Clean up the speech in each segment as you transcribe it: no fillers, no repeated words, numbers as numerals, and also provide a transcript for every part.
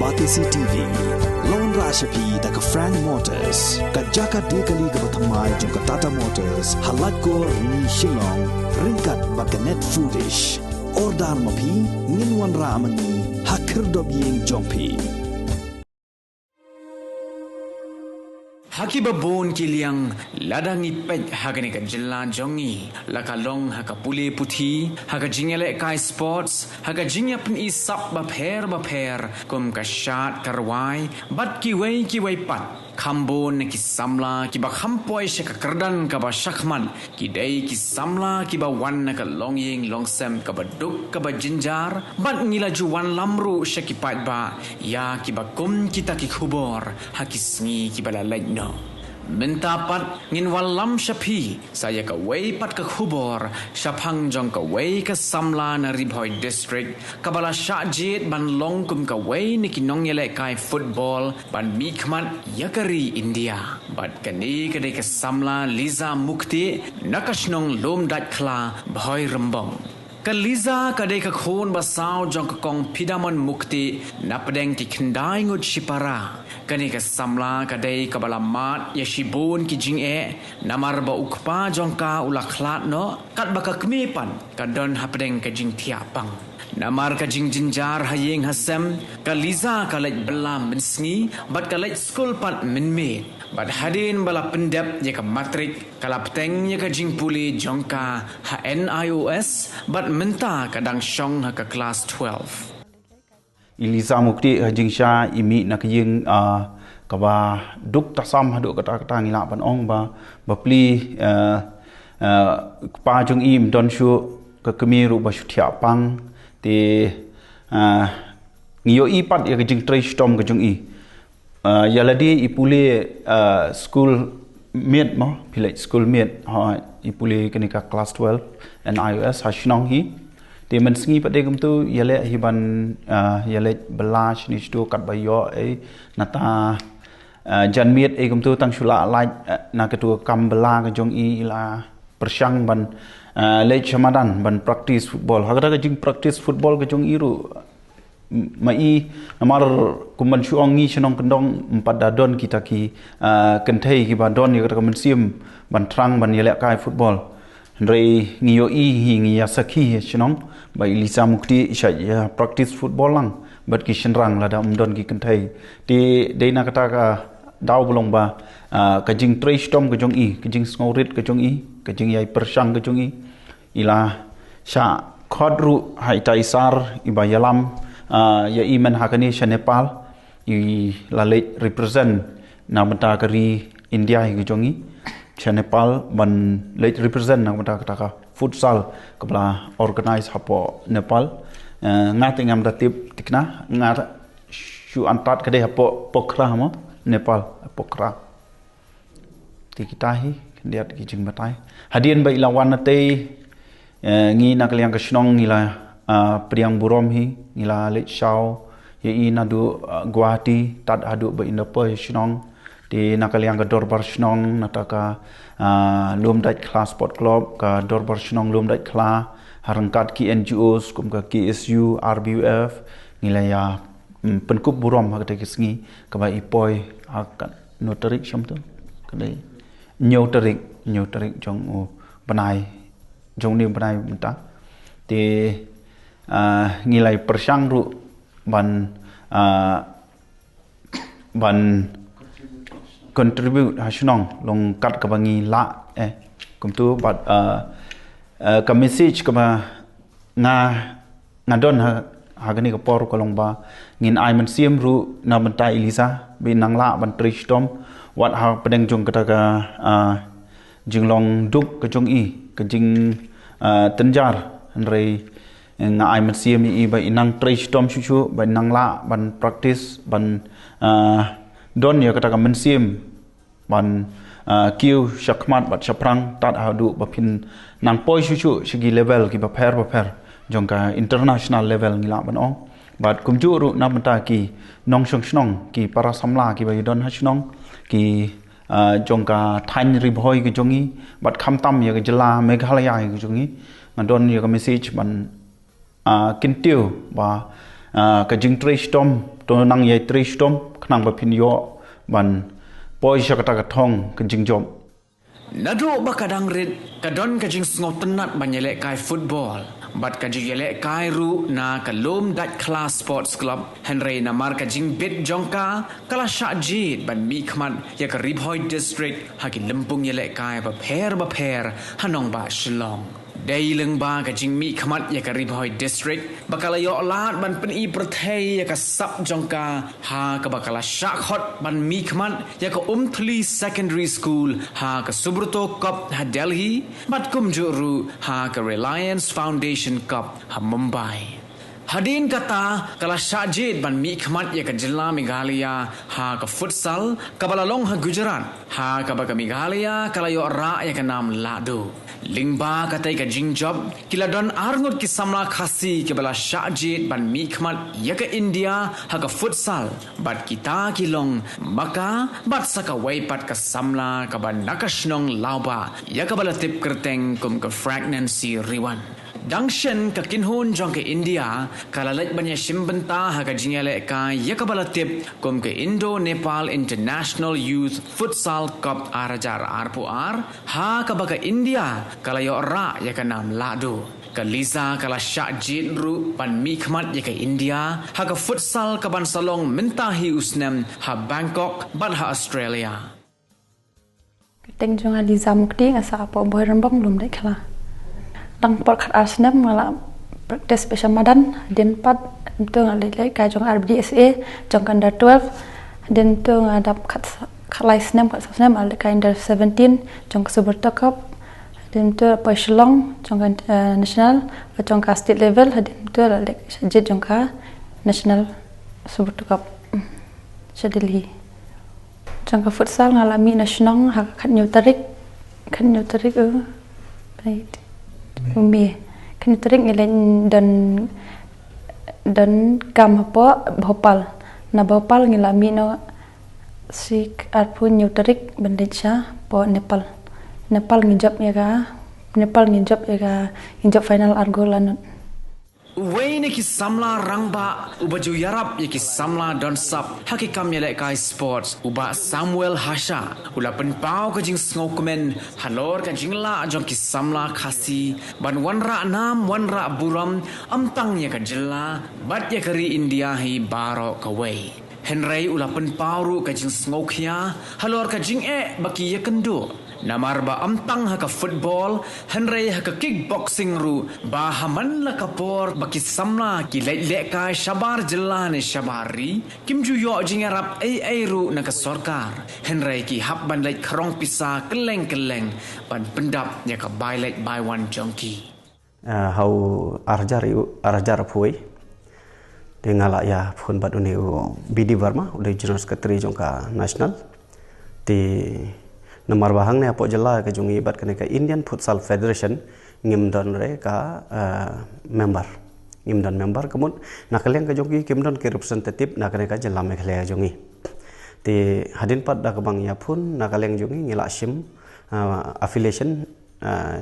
Batisi TV Lone Rashapi da ka Frank Motors ka Jaka Dekali ka Bathamai jong ka Tata Motors halat ko ni Shillong ringkat bakanet foodish Ordar mapi nginwan ramani hakir dobyeng jongpi Haki babon kiliang ladang ipet hagani ka jilla jongi laka long haka pule puthi haka jingele kai sports haka jingya pun isap bapher kum ka shat karwai bat ki wei pat kambon ki samla ki ba khampoi shaka kerdan ka ba shakman ki dei ki samla ki ba wan ka longying longsem ka ba duk ka ba jinjar bat ngila juwan lamru shaki pat ba ya ki ba kum kita ki khubor haki sngi ki ba la no Minta pat ngin walam shapi saya ka wei pat ka khubor shapang jong ka wei ka samla na ribhoi district kabala shajit ban long kum ka wei ni kinong yele kai football ban mikmat yakari India bat kani ka de ka samla Liza Mukti nakashnong lom dat khla bhoi rambong ka Liza ka de ka khon basaw jong ka kong pidamon mukti napdeng ki khandai ngut shipara kani ka samla ka dei ka balamat ya shibun ki jing namar ba ukpa jongka ulakhlat no kat baka kmepan ka don hapdeng ka jing tiapang namar ka jing jinjar hayeng hasem ka Liza ka lek belam bensngi bat ka lek school pat minme bat hadin bala pendep ya ka matrik kala peteng ya ka jing puli jongka HNIOS bat menta kadang shong ha ka class 12 Liza Mukti jingsha imi nak ying kaba duk tasam haduk kata ngila pan ong ba pli pa jung im don shu ka kemiru ba shutia pang te ngiyo i pat ya jing trai stom ka jung i yaladi ipule school mate mo pilai school mate ha ipule kenika class 12 and iOS hashnong hi te men sngi pade gum tu yale hiban yale belash ni stu kat bayo nata janmiet gum tu tang shula lai na ketua kam bela ka jong i la persyang ban le chamadan ban practice football hagada ka jing practice football ka jong i ru mai namar kuman shuong ngi chnong kendong empat dadon kita ki kenthei ki badon ni ka men sim ban trang ban yale kai football Rei ngiyo i hingi ya sakhi chnong bai Liza Mukti ya practice football lang bat ki shenrang lada umdon ki kenthai ti deina kata ka daw bolong ba ka jing trai stom ka jong i ka jing sngorit ka jong i ka jing yai persang ka jong i ila sha khodru hai taisar iba yalam ya i men hakani sha Nepal i la le represent na mata kari India ka jong i Nepal ban late represent nang mata kata futsal kabla organize hapo Nepal ngati ngam datip tikna ngat shu antat kade hapo Pokhara mo Nepal Pokhara tikitahi kendiat ki jing batai hadian ba ilawan te ngi nak liang ka snong ngila priang burom hi ngila le shao ye ina du Guwahati tat hadu ba indapo snong di nakaliang ka dorbar snong nataka lum dait kla sport club ka dorbar snong lum dait kla harangkat ki NGOs kum ka KSU RBUF ngilaya penkup burom ha kate kisngi ka ba ipoi hakat notarik shamtu kadai nyotarik jong banai jong ni banai menta te ngilai persang ru ban contribute hashnong long kat ka bangi la kum tu bat ka message ka ba ngadon ha gani ka por ko long ba ngin ai man siem ru na bantai Liza bi nang la ban tristom wat ha pedeng jong kata ka jinglong duk ka jong i ka jing tenjar rei nga ai man siem i ba inang tristom chu ba nang la ban practice ban don ya kata men sim ban kiu shakmat bat shaprang tat hadu bapin nang poi chu sigi level ki ba pher jongka international level ngila ban ong bat kumju ru na mata ki nong snong ki para samla ki ba don ha snong ki jongka thain ribhoi ki jongi bat khamtam ya jela Meghalaya ki jongi ngadon ya message ban kintiu ba ka jing trace tom to nang ye trace tom khnang ba phin yo ban poi shakata ka thong ka jing jom Nado ba kadang rit kadon ka jing sngot tenat banyele kai football bat ka jing yele kai ru na kalom dat class sports club Henry na mar ka jing bit jongka kala shajid ban mi khman ya ka ribhoi district hakin lempung yele kai ba pher hanong ba shillong Day leng ba ka jing mi khmat ya ka ribhoi district bakala yo lat ban pen I prathei ya ka sap jongka ha ka bakala shakhot ban mi khmat ya ka umthli secondary school ha ka subruto cup ha Delhi bat kum juru ha ka Reliance Foundation cup ha Mumbai Hadin kata kala Shajid ban mi khmat ya ka Jilla Meghalaya ha ka futsal ka balalong ha Gujarat ha ka ba ka Meghalaya kala yo ra ya ka nam Lado Lingba katai ka jingjob kila don arngot ki samla khasi ke bala Shajid ban mi khmat ya ka India ha ka futsal bat kita kilong maka bat saka waipat ka samla ka ban nakashnong lauba ya ka bala tip kerteng kum ka pregnancy riwan Dangshen ka kinhun jong ke India kalalat banya shimbenta ha ka jingale ka yakabala tip kum ke Indo Nepal International Youth Futsal Cup arajar arpuar ha ka baga India kalayo ra ya ka nam lado Kalisa kala Shajid ru pan mi khmat ya ka India ha ka futsal ka ban salong mentahi usnem ha Bangkok ban ha Australia Teng jong Aliza mukti ngasa apa boy rembang belum dek kala Tang por khat asnam mala practice special madan den pat tong ale lai ka jong RBSA jong under 12 den tong adap khat khalai snam khat snam ale ka under 17 jong super cup den to pa shlong jong national jong ka state level den to ale je jong ka national super cup Delhi jong ka futsal ngalami national ha khat new tarik right Umi kan tering ngelain dan kam apa Bhopal na Bhopal ngilami no si arpun nyutarik bandesha po Nepal ngijab ya ka ngijab final argolan Wayne ki samla rangba ubaju yarap ki samla don sap hakikam yele kai sports uba Samuel Hasha ula penpau ka jing sngokumen halor ka jingla jong ki samla khasi ban wanra nam wanra buram amtang ya ka jilla bat ya kari India hi baro ka wei Henry ula penpau ru ka jing sngokhya halor ka jing baki ya kendo Namar ba amtang ha ka football Henry ha ka kickboxing ru ba haman la kapor baki samla ki le ka shabar jilla ne shabari kimju yo jingarap ai ru na ka sarkar Henry ki hap ban lai khrong pisa keleng ban pendap ya ka bai lai bai one jonki hau arjar phui tengala ya phun bat uni BD Verma udah general secretary jongka national ti Nomor bahang ne apo jela ka jungi bat kene ka Indian Futsal Federation ngimdon re ka member kemun nakaleng ka jungi kimdon ke representative nakane ka jela Meghalaya jungi ti hadin pat da kabang ya pun nakaleng jungi ngila sim affiliation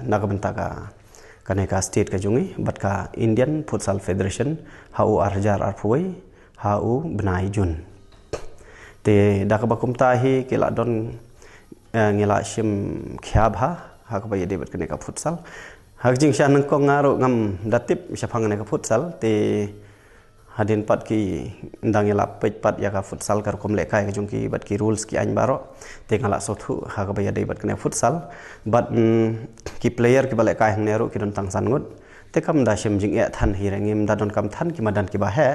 nakabenta ka kane ka state ka jungi bat ka Indian Futsal Federation hau arjar arpuai hau benai jun ti da kabakum tahi kila don ngila sim khiab ha ka baye debat kene ka futsal hak jing sha nang ko ngaro ngam datip sha phangane ka futsal te hadin pat ki ndang ngila pet pat ya ka futsal kar kom le kai ka jung ki bat ki rules ki ain baro te ngala sothu ha ka baye debat kene futsal bat ki player ki bale kai hang neru ki don tang san ngut te kam da sim jing than hi rangim da don kam than ki madan ki ba he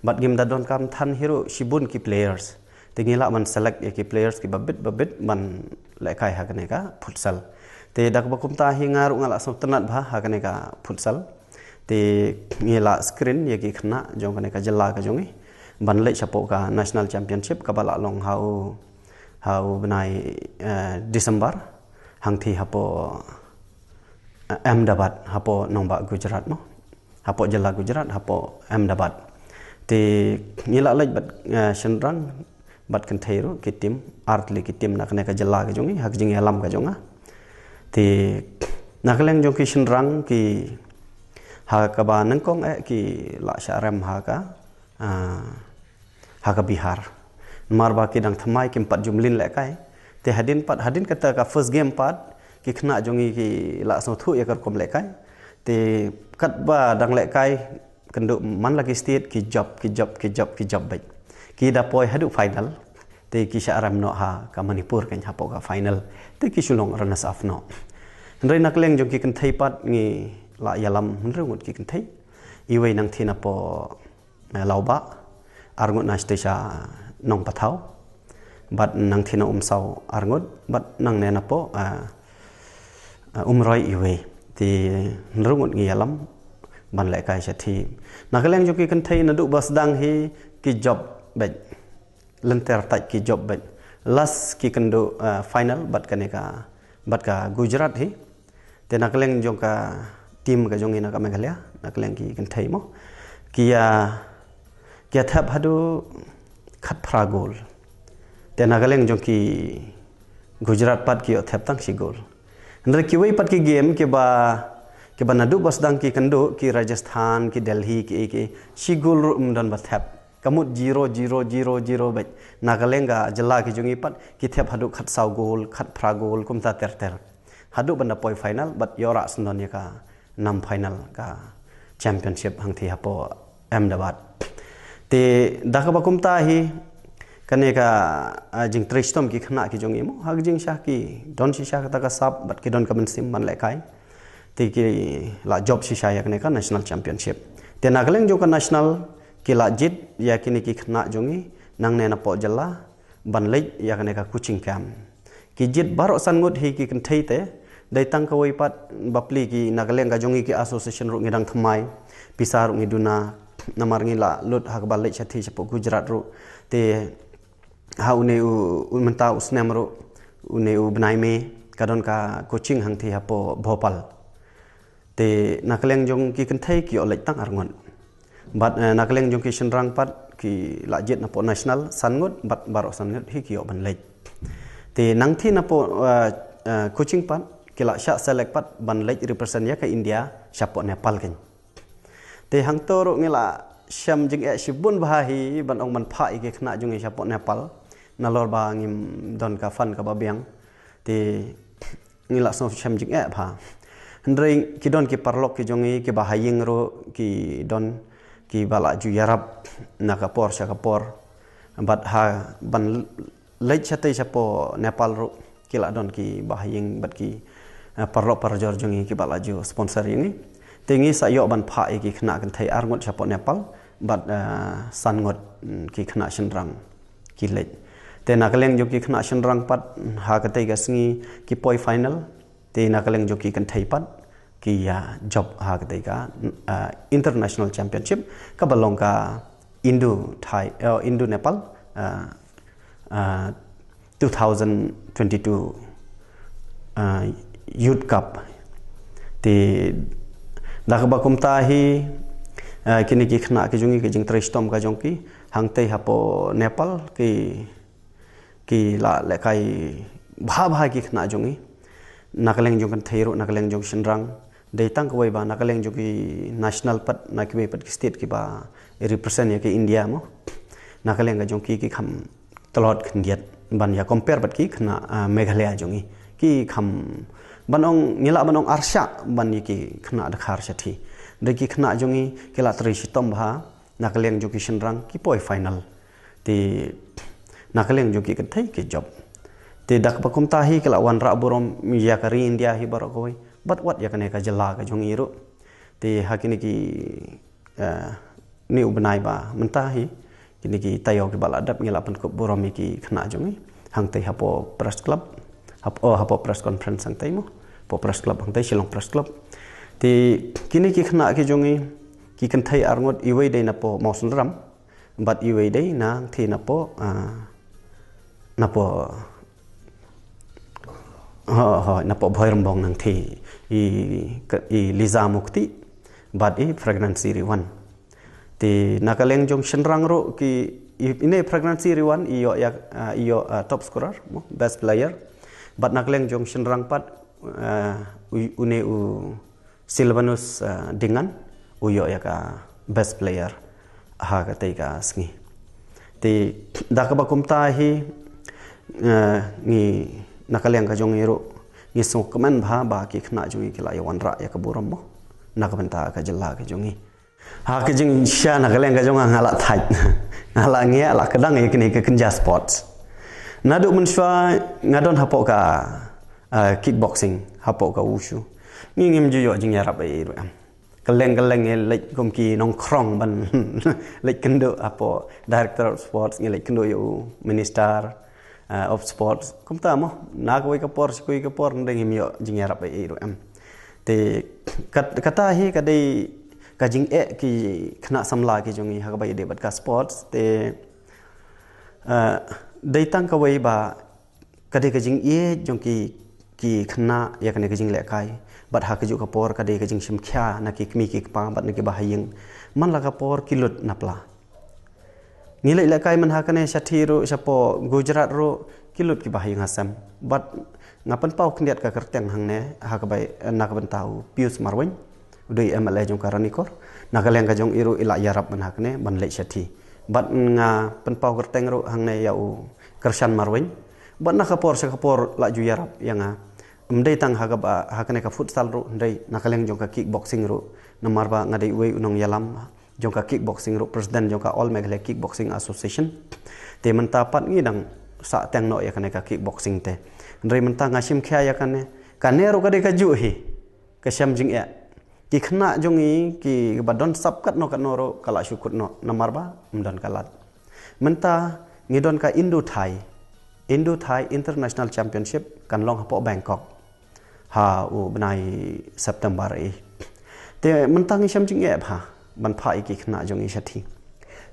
bat gim da don kam than hiru shibun ki players Tingila man select ya ki players ki babit man lekai ha kane ka futsal te dak bakum ta hingaru ngala so tenat bha ha kane ka futsal te ngila screen ya ki khna jong kane ka jalla ka jongi ban le chapo ka national championship ka bala long hau benai December hang thi hapo Ahmedabad hapo nomba Gujarat mo hapo jalla Gujarat hapo Ahmedabad te ngila lej bat senrang bat kan thairu ki tim artli ki tim nakne ka jalla ka jongi hak jing alam ka jonga ti nakaleng jong ki shinrang ki ha ka ba nang kong ki la sharem ha ka haga Bihar marba ki dang thamai kim pat jumlin le kai te hadin kata ka first game pat ki khna jongi ki la so thu yakar kom le kai te kat ba dang le kai kendo man lagi state ki job bai ki da poi hadu final te ki syaram no ha ka Manipur kan ha po ka final te ki sulong runners up no ndai nak leng jong ki kan thai pat ngi la yalam ngut ki kan thai iwei nang thina po lauba arngut na station nong pathau bat nang thina sau arngut bat nang ne na po roi iwei ti nrungut ngi yalam ban le kai chathi nakaleng jo ki kan thai na du bas dang hi ki job bet lenter tai ki job bet last ki kan do final bat ka Gujarat hi te nakaleng jo ka tim ka jongi na ka Meghalaya nakaleng ki kan thai mo kia thap hadu khat phra gol te nakaleng jo ki Gujarat pat ki thap tang si gol ndra ki wei pat ki game ke ba nadu bas dang ki kando ki Rajasthan ki Delhi ki sigul dan ba thap kamut 0-0-0-0 bet nagalenga jala ki jungi pat ki thap hadu khat saw gol khat phra gol kumta ter hadu banda poi final bat yora snon ya ka nam final ka championship hang thi hapo Ahmedabad te dakha ba kumta hi kane ka jing tristom ki khna ki jungi mo hag jing sha ki don shi sha ta ka sap bat ki don ka man sim man le kai te ki la job shi sha ya kane ka national championship te nagaleng jo ka national ki la jit ya kini ki khna jungi nang ne na po jalla ban le ya kane ka coaching camp ki jit baro san ngut hi ki kan thei te dai tang ka wei pat bapli ki nagaleng ka jungi ki association ru ngidang thamai pisar ngiduna namar ngila lut hak balik chathi chapo Gujarat ru te ha u menta usnem ro u benai me kadon ka coaching hang thi hapo Bhopal te nakaleng jong ki kan thai ki olek tang arngon bat nakaleng jong ki shenrang pat ki la jet na po national sangut bat baro sangut hi ki ban lek te nang thi na po coaching pat ki la sha select pat ban lek represent ya ka India chapo Nepal ken te hang to ro ngila syam jing e sibun bahi ban ong man pha ki khna jong e chapo Nepal nalor ba ngim don ka fan ka babiang te ngila so syam jing e pha ndrei ki don ki parlok ki jongi ki bahaying ro ki don ki bala ju yarab nakapor syakapor bat ha ban leit chate chapo Nepal ro ki la don ki bahaying bat ki parlok parjor jongi ki bala ju sponsor ini tengi sa yo ban pha ki khna kan thai arngot chapo Nepal bat san ngot ki khna shenrang ki leit te nakaleng jo ki khna shenrang pat ha ka te ga sngi ki poi final te nakaleng jo ki kan thai pat ki ya job ha ka te ga international championship ka balong ka Indo Nepal 2022 youth cup te dakba kumta hi kini ki khna ki jungi ki jing tristom ka jongki hang te hapo Nepal ki la lekai bha ki khna jongi nakaleng jong kan theiru nakaleng jong shenrang dei tang ko ba nakaleng jong ki national pat nakwe pat ki state ki ba represent ya ki India mo nakaleng jong ki kham talot khndiat ban ya compare pat ki khna Meghalaya jongi ki kham banong ngila banong arsha ban ki khna dakhar chathi dei ki khna jongi kila tristom bha nakaleng jong ki shenrang ki poi final ti nakaleng jo ki kan thai ki job te dak pakum tahi kala wan ra borom ya kari India hi baro koi but what ya kane ka jala ka jongi ro te hakini ki ni ubnai ba mentahi kini ki tayo ki bala dap ngila pan ko borom ki khna jongi hang te hapo press club hapo press conference hang te mo po press club hang te Shillong press club te kini ki khna ki jongi ki kan thai arngot iwei dei na po mausun ram but iwei dei na thi na po napo bhoi rambong nang thi i Liza Mukti but i pregnancy riwan ti nakaleng jong shenrang ro ki ine pregnancy riwan iyo top scorer best player but nakaleng jong shenrang pat une Silvanus Dingan uyo ya ka best player ha ka tei ka sngi te da ka bakum ta hi ngi nakaleng ka jong iro ngi so kaman ba ki khna jong ki la yawan ra ya ka buram mo nak benta ka jella ka jong ha ka jing sha nakaleng ka jong ngala thai ngala nge ala kadang ikni ka kenja sports nadu menshwa ngadon hapo ka kickboxing hapo ka wushu ngi ngim ju yo jing ya rap ai ru am keleng lek kum ki nong krong ban lek kendo apo director of sports ngi lek kendo yo minister of sports kum ta mo na ko ka por skui ka por ndeng ngim yo jing ya rap ai ru am te kata hi ka dei ka jing ki khna samla ki jongi ha ka bai de bat ka sports te dei tang ka wei ba ka de ka jing jong ki khna ya ka ne ka jing le kai bat ha ka ju ka por ka de ka jing sim khya na ki kmi ki pa bat ne ki bahayeng man la ka por kilut napla ngile le kai man ha ka ne sathi ro sapo gujarat ro kilut ki bahayeng hasam bat ngapan pau kniat ka kerteng hang ne ha ka bai na ka ban tau pius marwen udai MLA jong ka ranikor na ka leng ka jong iru ila yarap man ha ka ne ban le sathi bat nga pen pau kerteng ro hang ne yau kersan marwen bat na ka por sa ka por la ju yarap yang mdei tang hakane ka futsal ro ndei nakaleng jong ka kickboxing ro namar ba ngadei wei unong yalam jong ka kickboxing ro president jong ka all Meghalaya kickboxing association te menta pat ngi dang sa teng no yakane ka kickboxing te ndei menta ngasim khya yakane kanero ka de ka ju hi ka syam jing ya ki khna jong i ki badon sap kat no ro kala syukut no namar ba mdan kalat menta ngidon ka Indo Thai International Championship kan long hapo Bangkok ha u benai September te mentang syam jing e ha ban pha iki khna jong i sathi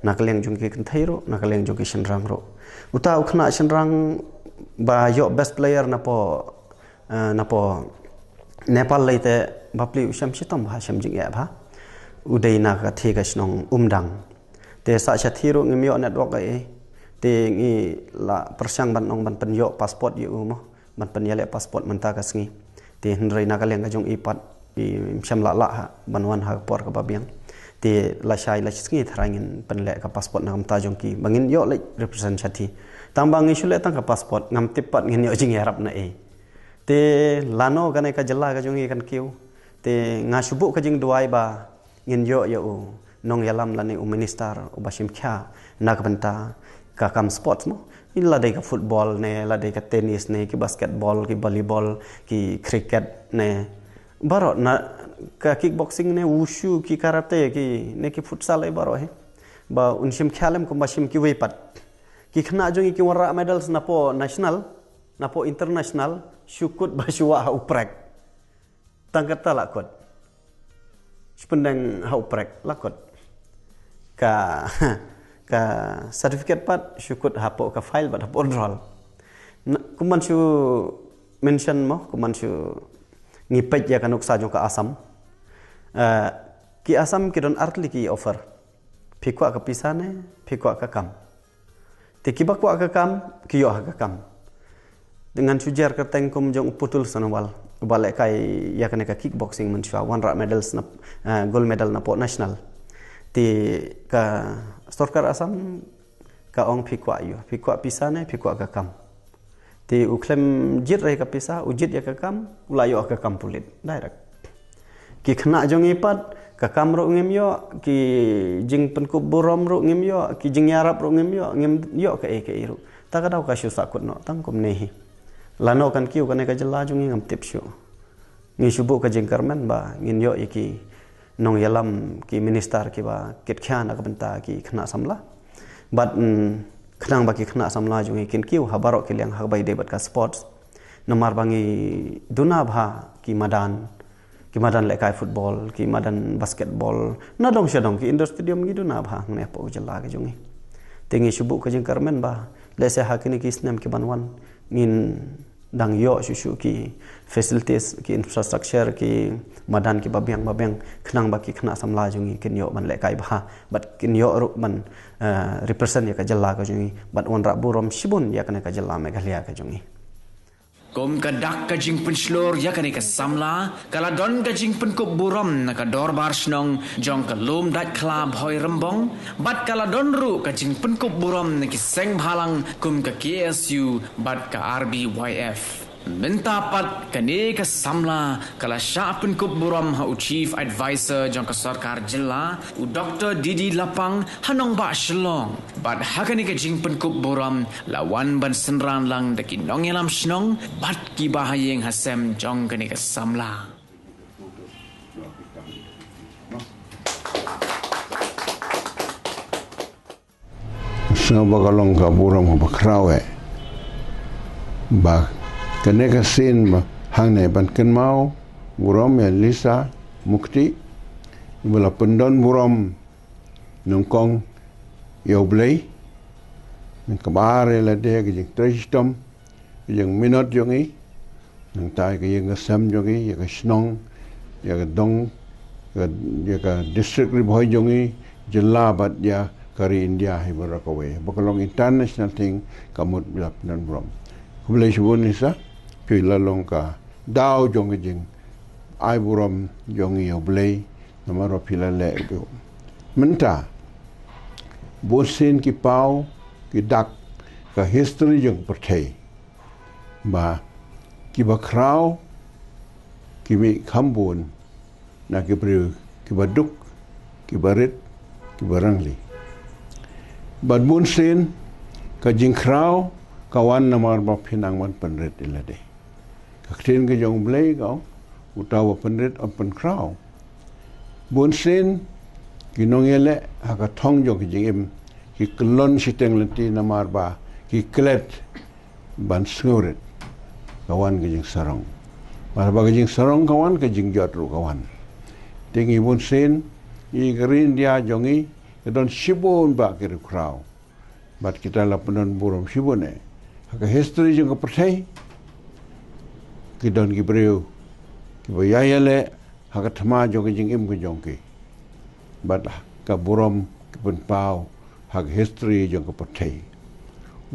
nakaleng jong ki kan thairo nakaleng jong ki shenrang ro uta u khna shenrang ba yo best player na po Nepal leite bapli syam chitom ha syam jing e ha udai na ka the ga snong umdang te sa sathi ro ngimyo network ai te ngi la persang ban ong ban penyo passport yu mo ban penyale passport menta ka sngi te hnrei na ka leng ka jong ipat i syam la ha ban wan ha por ka babiang te la shai la sngi thrangin penle ka passport na kam ta jong ki bangin yo le represent chathi tambang ngi shule tang ka passport ngam tipat ngin yo jing yarap na te lano ka ne ka jalla ka jong i kan kiu te nga subu ka jing duai ba ngin yo nong yalam la ni minister u basim kha na ka benta ka kam sports mo illa dai ka football ne la dai ka tennis ne ki basketball ki volleyball ki cricket ne baro na ka kickboxing ne wushu ki karate ki ne ki futsal ai baro he ba unsim khalem ko masim ki weipat ki khna jongi ki wara medals na po national na po international syukut ba syua ha uprek tangkata lakot spendeng ha uprek lakot ka certificate pat syukut hapo ka file bat hapo drol kuman syu mention mo kuman syu ngipet ya kanuk sa jong ka asam ki asam ki don artli ki offer phikwa ka pisane phikwa ka kam te ki bakwa ka kam ki yo ka kam dengan sujar ka tengkum jong putul sanawal bale kai ya kana ka kickboxing menshwa one ra medals na gold medal na po national ti ka Storkar asam ka ong phikwa pisane phikwa ka kam ti uklem jit rai ka pisa ujit ya ka kam ulayo ka kam pulit direct ki khna jong ipat ka kam ro ngem yo ki jing penku borom ro ngem yo ki jing yarap ro ngem yo ka ke iru ta ka daw ka shu sakut no tang kum nehi lano kan kiu kan ka jela jong ngam tip shu ngi shubu ka jing karmen ba ngin yo iki nong yalam ki minister ki ba ket khyan ka benta ki khna samla bat khnang ba ki khna samla jungi kin kiu habaro ki leng ha bai de bat ka sports namar bangi duna bha ki madan le kai football ki madan basketball na dong shadong ki indoor stadium gi duna bha ne po jala ga jungi tengi shubu ka jing karmen ba le se ha ki snam ki banwan ngin dang yo shushu ki facilities ki infrastructure ki madan ki babyang khnang ba ki khna samla jungi kin yo ban le kai bha but kin yo ru ban represent ya ka jalla ka jungi but on ra burom shibun ya kana ka jalla Meghalaya ka jungi Kum kadak kajing penslor ya kani kasamla kala don kajing penkup buram naka dorbar snong jong kalum dat klab hoi rembong bat kala don ru kajing penkup buram naki seng bhalang kum ka KSU bat ka RBYF minta pat kani kasamla kala sya penkup buram ha chief advisor jong ka sarkar jilla u Dr. Didi Lapang hanong ba shlong bat hakani kajing penkup buram lawan ban senran lang daki nong elam snong bat ki bahayeng hasem jong kani kasamla sa bagalong ka buram ba krawe ba kaneka sin ba hangne ban ken mau buram ya Lisa Mukti bala pendon buram nungkong yo blay nang kabare la de ge tristom yang minot jongi nang tai ge yang sam jongi ya ka snong ya ka dong ya ka district ri boy jongi jilla bat ya kari India hi barakawe bakalong international thing kamut bila pendon buram kublai shubun nisa pila long ka daw jongi jing ai buram jongi yo blay namaro pila le go menta bosin ki pau ki dak ka history jong perthei ba ki ba kraw ki mi khambun na ki bru ki ba duk ki barit ki barangli bad bosin ka jing kraw kawan namar ba phinang man panret ilade ka ktin ke jong blay go utawa panret open kraw bonsen kinongele haka thong jong ki jing ki klon siteng lenti namar ba ki klet ban snuret kawan ke jing sarong mar ba ke jing sarong kawan ke jing jotru kawan tingi bonsen i green dia jongi don shibon ba ke kraw bat kita lapunan buram shibone haka history jong ka perthai ki don ki breu ki bayayale haka thama jong jing im ke jong ki bat ka buram ki pun pau hak history jong ka perthai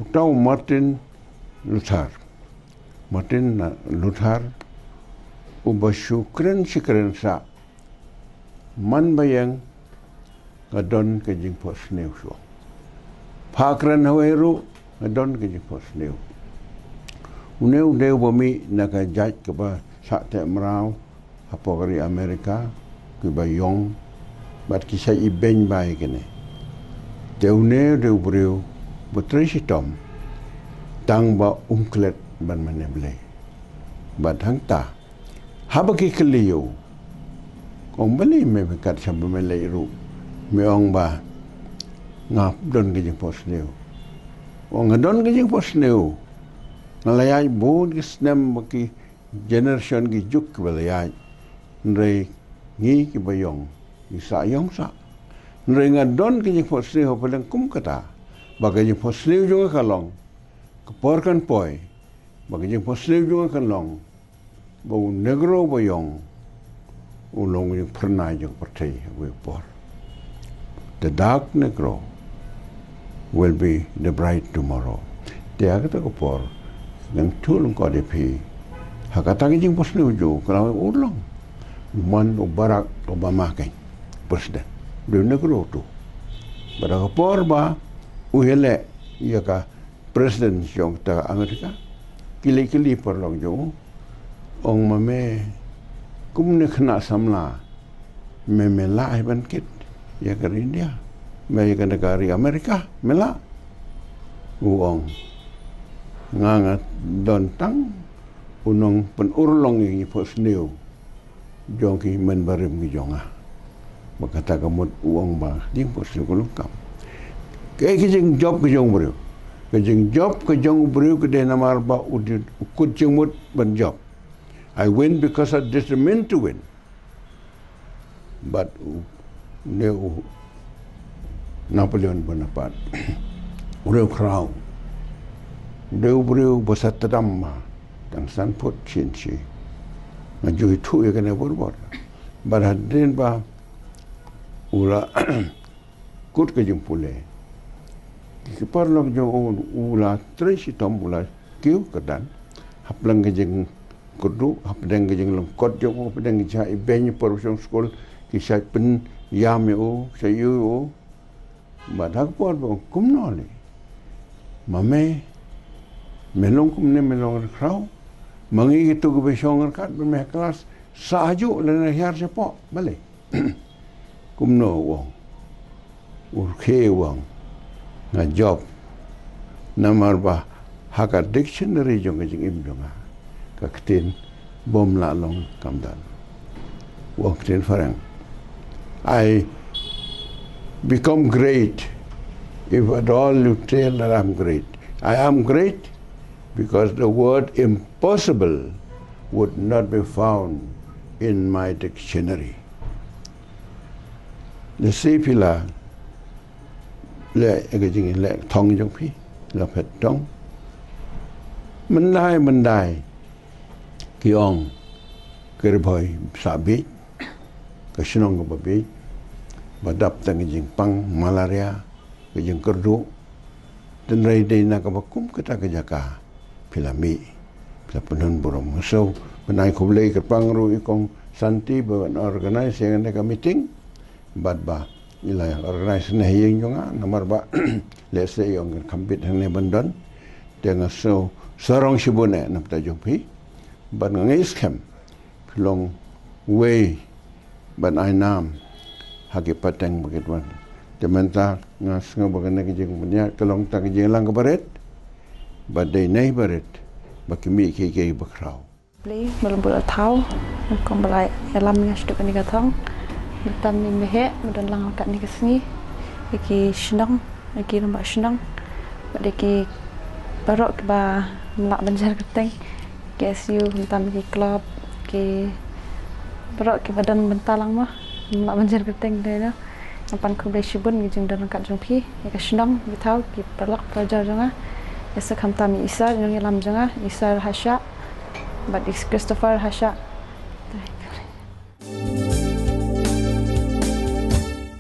utau Martin Luther uba syukran sa man bayang kadon ke jing pos new so pakran haweru kadon ke jing pos new uneu deu bami naka jaj ke ba sa te mrau hapogari Amerika ke ba yong bat kisah ibeng bai kene deune deu breu betrisitom tang ba umklet ban maneble bat hangta habaki keliu ong bali me bekat sambe melai ru me ong ba ngap don ke jing pos new ong don ke jing pos new nalayai bod ki snem baki generation ki juk balayai nrei ngi ki bayong ki sa yong sa nrei ngadon ki jing pos new palang kum kata bagai jing pos new juga kalong keporkan poi bagai jing pos new juga kalong bau negro bayong ulong jing pernah jing pertai we por the dark negro will be the bright tomorrow dia kata ko por nang tulong ko de pi hakata jing pos new jo kalau ulong man Barack Obama kan presiden de negro tu bara ko por ba uhele ya ka presiden jong ta Amerika kili perlong jo ong mame kum ne khna samla me lai ban kit ya ka India me ka negara Amerika mela uong nganga don tang unong penurlong ni pos new jong ki men barim ki jonga makata kamut uong ba ding pos new kulukam ke jing job ke jong bro ke jing job ke jong bro ke de namar ba udit kut jengmut ban job I win because I determined to win but new Napoleon Bonaparte ureu krau deu bro bosat tadam tang san put chin chi na jui tu ya kana borbor but hadin ba ula kut ke jung pule ki parlok jong ula tresi tom ula kiu kedan haplang ke jeng kudu hapdeng ke jeng lengkot jong hapdeng ke jai benye porusong skol kisah pen yam yo sayu badak pot kum noli mame melong kumne melong krau mangi itu ke besong kat bermeh kelas saju lena hiar sepo balik kumno wong urke wong nga job namar ba haka dictionary jong jing im jonga kaktin bom la long kamdan wong tin farang I become great if at all you tell that I'm great. I am great because the word impossible would not be found in my dictionary. The sipila le agajing le thong jong pi la phet dong mandai kiong kerboy sabi kasinong ko babi badap tang jing pang malaria kejing kerdu dan rai dei na ka bakum kata ka jaka pilami sa penon borom so benai ko lei ke pangru ikong santi ban organize yang ka meeting bad ba ila organize na hiyeng jonga nomor ba let's say yang kambit hang ne bandon dengan so sarong sibune na ta jompi ban ngais kem long way ban ai nam hagi pateng begitu Dementa ngas ngabagana kijing punya kelong tak kijing lang kabaret badai naik baret bakimi kiki bakrau beli belum boleh tahu kong belai alam ngas duk ni katong betam ni mehe mudan lang kat ni kesini iki senang iki nampak senang badiki barok ba melak banjar keteng KSU betam ki club ki barok ki badan bentalang mah melak banjar keteng deh Nampan ku boleh shibun ngijing dan kat jongpi ya ka senang bitau ki perlak pelajar janga ya sekam tami isa jong lam janga isa hasya but Christopher hasya